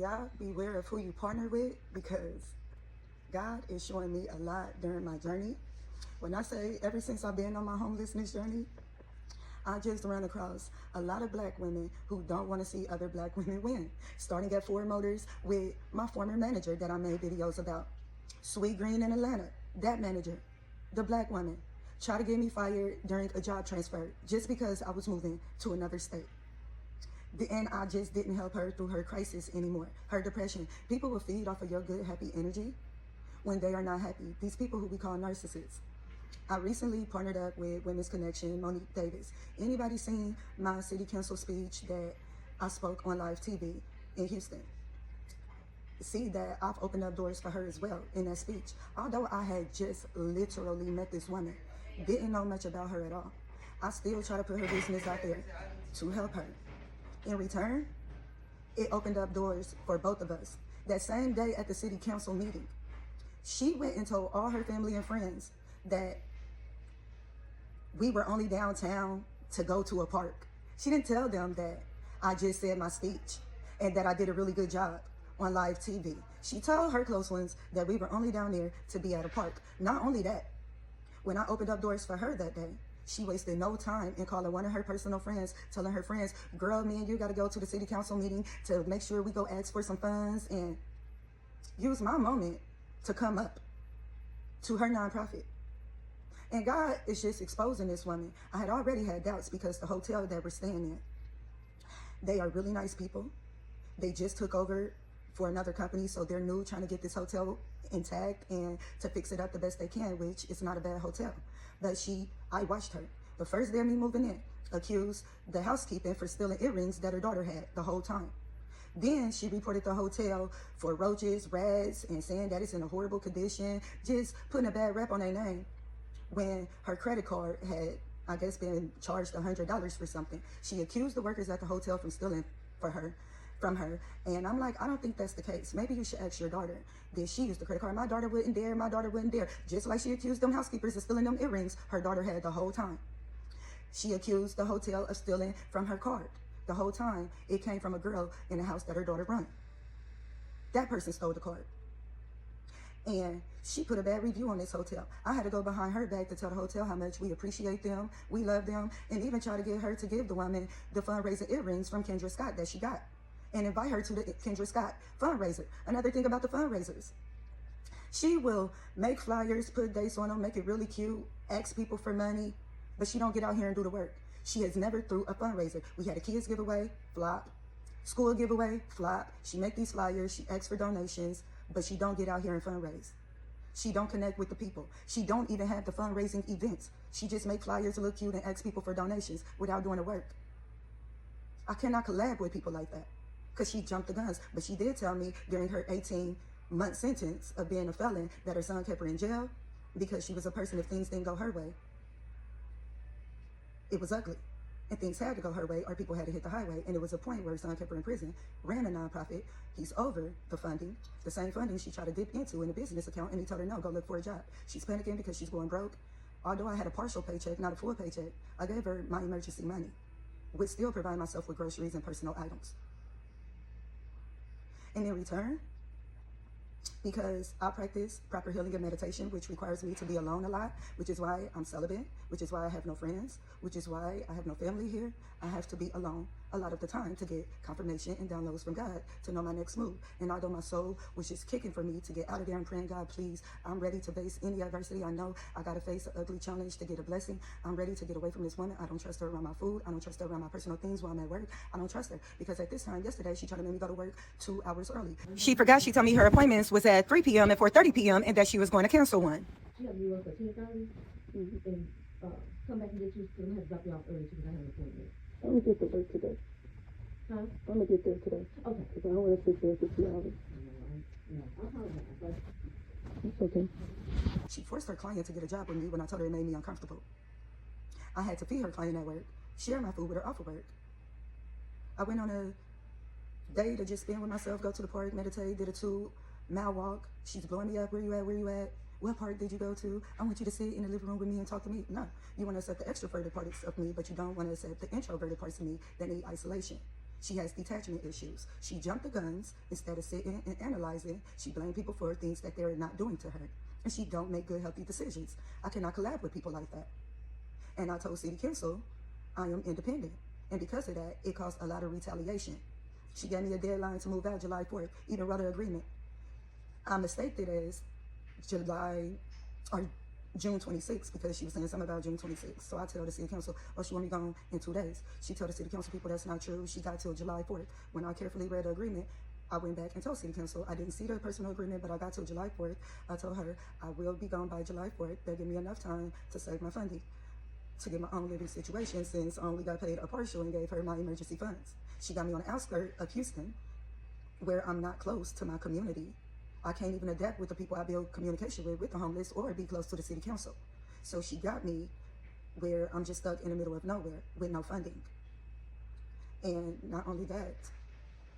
Y'all beware of who you partner with, because God is showing me a lot during my journey. When I say ever since I've been on my homelessness journey, I just run across a lot of black women who don't want to see other black women win. Starting at Ford Motors with my former manager that I made videos about. Sweet Green in Atlanta, that manager, the black woman, tried to get me fired during a job transfer just because I was moving to another state. And I just didn't help her through her crisis anymore, her depression. People will feed off of your good, happy energy when they are not happy. These people who we call narcissists. I recently partnered up with Women's Connection, Monique Davis. Anybody seen my city council speech that I spoke on live TV in Houston? See that I've opened up doors for her as well in that speech. Although I had just literally met this woman, didn't know much about her at all, I still try to put her business out there to help her. In return, it opened up doors for both of us. That same day at the city council meeting, she went and told all her family and friends that we were only downtown to go to a park. She didn't tell them that I just said my speech and that I did a really good job on live TV. She told her close ones that we were only down there to be at a park. Not only that, when I opened up doors for her that day, she wasted no time in calling one of her personal friends, telling her friends, girl, me and you got to go to the city council meeting to make sure we go ask for some funds, and use my moment to come up to her nonprofit. And God is just exposing this woman. I had already had doubts because the hotel that we're staying in, they are really nice people. They just took over for another company, so they're new, trying to get this hotel intact and to fix it up the best they can, which is not a bad hotel. But I watched her. The first day of me moving in, accused the housekeeping for stealing earrings that her daughter had the whole time. Then she reported the hotel for roaches, rats, and saying that it's in a horrible condition, just putting a bad rep on their name when her credit card had, I guess, been charged $100 for something. She accused the workers at the hotel from stealing from her. And I'm like, I don't think that's the case. Maybe you should ask your daughter. Did she use the credit card? My daughter wouldn't dare. My daughter wouldn't dare. Just like she accused them housekeepers of stealing them earrings her daughter had the whole time. She accused the hotel of stealing from her card the whole time. It came from a girl in the house that her daughter run. That person stole the card. And she put a bad review on this hotel. I had to go behind her back to tell the hotel how much we appreciate them, we love them, and even try to get her to give the woman the fundraiser earrings from Kendra Scott that she got, and invite her to the Kendra Scott fundraiser. Another thing about the fundraisers, she will make flyers, put dates on them, make it really cute, ask people for money, but she don't get out here and do the work. She has never threw a fundraiser. We had a kids giveaway, flop. School giveaway, flop. She make these flyers, she asks for donations, but she don't get out here and fundraise. She don't connect with the people. She don't even have the fundraising events. She just make flyers look cute and ask people for donations without doing the work. I cannot collab with people like that because she jumped the guns. But she did tell me during her 18-month sentence of being a felon that her son kept her in jail because she was a person, if things didn't go her way, it was ugly. And things had to go her way or people had to hit the highway. And it was a point where her son kept her in prison, ran a nonprofit. He's over the funding, the same funding she tried to dip into in a business account, and he told her, no, go look for a job. She's panicking because she's going broke. Although I had a partial paycheck, not a full paycheck, I gave her my emergency money, which still provide myself with groceries and personal items. And in return, because I practice proper healing and meditation, which requires me to be alone a lot, which is why I'm celibate, which is why I have no friends, which is why I have no family here. I have to be alone a lot of the time to get confirmation and downloads from God to know my next move. And although my soul was just kicking for me to get out of there and praying, God, please, I'm ready to face any adversity. I know I got to face an ugly challenge to get a blessing. I'm ready to get away from this woman. I don't trust her around my food. I don't trust her around my personal things while I'm at work. I don't trust her because at this time yesterday, she tried to make me go to work 2 hours early. She forgot. She told me her appointments was at 3 p.m. and 4:30 p.m. and that she was going to cancel one. She have you work at 10:30 and come back and get you. I'm gonna drop you off early because I have an appointment. I'm gonna get to work today. Huh? I'm gonna get there today. Okay. Because I don't want to sit there for 2 hours. No, I'll apologize, but It's okay. She forced her client to get a job with me when I told her it made me uncomfortable. I had to feed her client at work, share my food with her off of work. I went on a day to just spend with myself, go to the park, meditate, did a 2-mile walk. She's blowing me up. Where you at? Where you at? What park did you go to? I want you to sit in the living room with me and talk to me. No, you want to accept the extroverted parts of me, but you don't want to accept the introverted parts of me that need isolation. She has detachment issues. She jumped the guns instead of sitting and analyzing. She blamed people for things that they're not doing to her. And she don't make good, healthy decisions. I cannot collab with people like that. And I told City Council, I am independent. And because of that, it caused a lot of retaliation. She gave me a deadline to move out July 4th, even wrote an agreement. I mistaked it as July or June 26th because she was saying something about June 26th. So I tell the City Council, oh, she want me gone in 2 days. She told the City Council people that's not true. She got till July 4th. When I carefully read the agreement, I went back and told City Council, I didn't see the personal agreement, but I got till July 4th. I told her I will be gone by July 4th. They'll give me enough time to save my funding, to get my own living situation, since I only got paid a partial and gave her my emergency funds. She got me on the outskirts of Houston, where I'm not close to my community. I can't even adapt with the people I build communication with the homeless, or be close to the City Council. So she got me where I'm just stuck in the middle of nowhere with no funding. And not only that,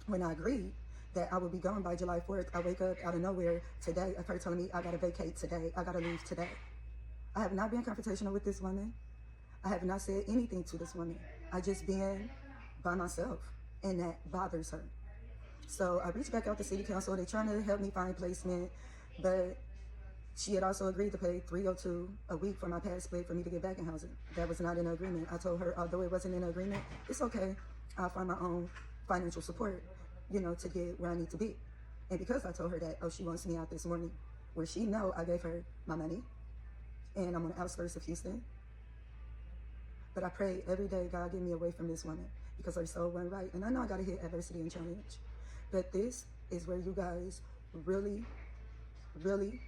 when I agreed that I would be gone by July 4th, I wake up out of nowhere today of her telling me I gotta vacate today, I gotta leave today. I have not been confrontational with this woman. I have not said anything to this woman. I just been by myself, and that bothers her. So I reached back out to City Council. They're trying to help me find placement, but she had also agreed to pay $302 a week for my past split for me to get back in housing. That was not in the agreement. I told her, although it wasn't in the agreement, it's okay. I'll find my own financial support, to get where I need to be. And because I told her that, oh, she wants me out this morning, where she know I gave her my money, and I'm on the outskirts of Houston. But I pray every day, God, get me away from this woman, because her soul went right. And I know I got to hit adversity and challenge. But this is where you guys really, really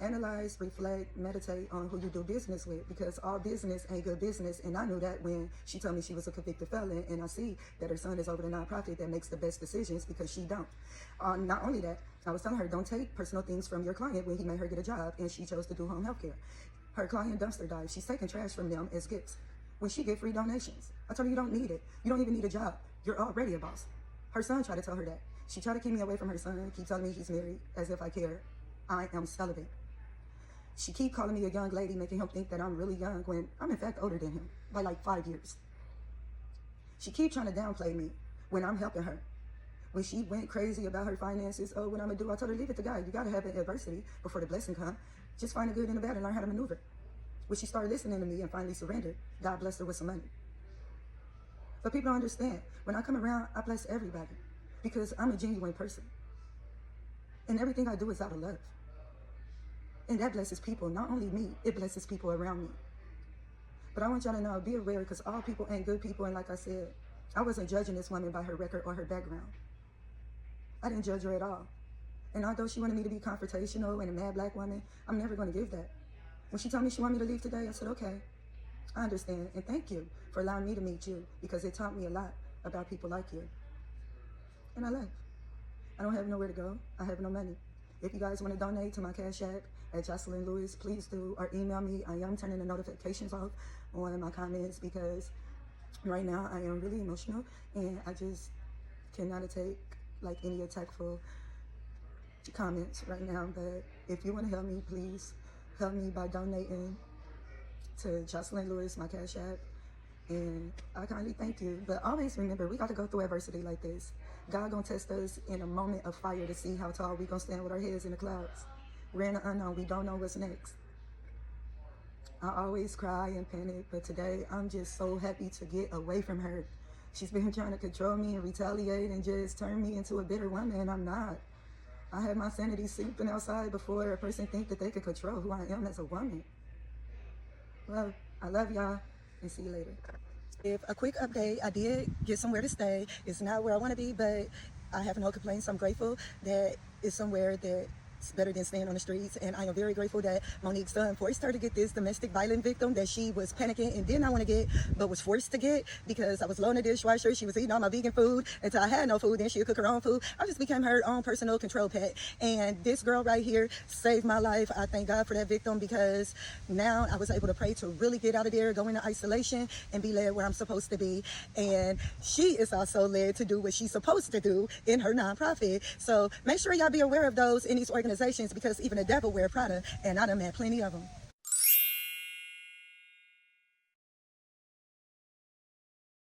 analyze, reflect, meditate on who you do business with, because all business ain't good business. And I knew that when she told me she was a convicted felon, and I see that her son is over the nonprofit that makes the best decisions, because she don't. Not only that, I was telling her, don't take personal things from your client when he made her get a job, and she chose to do home health care. Her client dumpster dive. She's taking trash from them as gifts when she get free donations. I told her, you don't need it. You don't even need a job. You're already a boss. Her son tried to tell her that. She tried to keep me away from her son, keep telling me he's married, as if I care. I am celibate. She keep calling me a young lady, making him think that I'm really young, when I'm in fact older than him by like 5 years. She keep trying to downplay me when I'm helping her. When she went crazy about her finances, oh, what I'm gonna do, I told her, leave it to God. You gotta have an adversity before the blessing come. Just find the good and the bad and learn how to maneuver. When she started listening to me and finally surrendered, God blessed her with some money. But people don't understand. When I come around, I bless everybody, because I'm a genuine person. And everything I do is out of love. And that blesses people, not only me, it blesses people around me. But I want y'all to know, be aware, because all people ain't good people. And like I said, I wasn't judging this woman by her record or her background. I didn't judge her at all. And although she wanted me to be confrontational and a mad black woman, I'm never going to give that. When she told me she wanted me to leave today, I said, okay, I understand. And thank you for allowing me to meet you, because it taught me a lot about people like you. And I left. I don't have nowhere to go. I have no money. If you guys want to donate to my Cash App at Jocelyn Lewis, please do, or email me. I am turning the notifications off on my comments, because right now I am really emotional, and I just cannot take like any attackful comments right now. But if you want to help me, please help me by donating to Jocelyn Lewis, my Cash App, and I kindly thank you. But always remember, we got to go through adversity like this. God gonna test us in a moment of fire to see how tall we gonna stand with our heads in the clouds. We're in the unknown. We don't know what's next. I always cry and panic, but today I'm just so happy to get away from her. She's been trying to control me and retaliate and just turn me into a bitter woman, and I'm not. I have my sanity sleeping outside before a person think that they can control who I am as a woman. Well, I love y'all, and see you later. If a quick update, I did get somewhere to stay. It's not where I want to be, but I have no complaints. I'm grateful that it's somewhere that it's better than staying on the streets. And I am very grateful that Monique's son forced her to get this domestic violence victim that she was panicking and did not want to get, but was forced to get, because I was low in the dishwasher. She was eating all my vegan food until I had no food. Then she'd cook her own food. I just became her own personal control pet. And this girl right here saved my life. I thank God for that victim, because now I was able to pray to really get out of there, go into isolation, and be led where I'm supposed to be. And she is also led to do what she's supposed to do in her nonprofit. So make sure y'all be aware of those in these organizations, because even the devil wear Prada, and I done met plenty of them.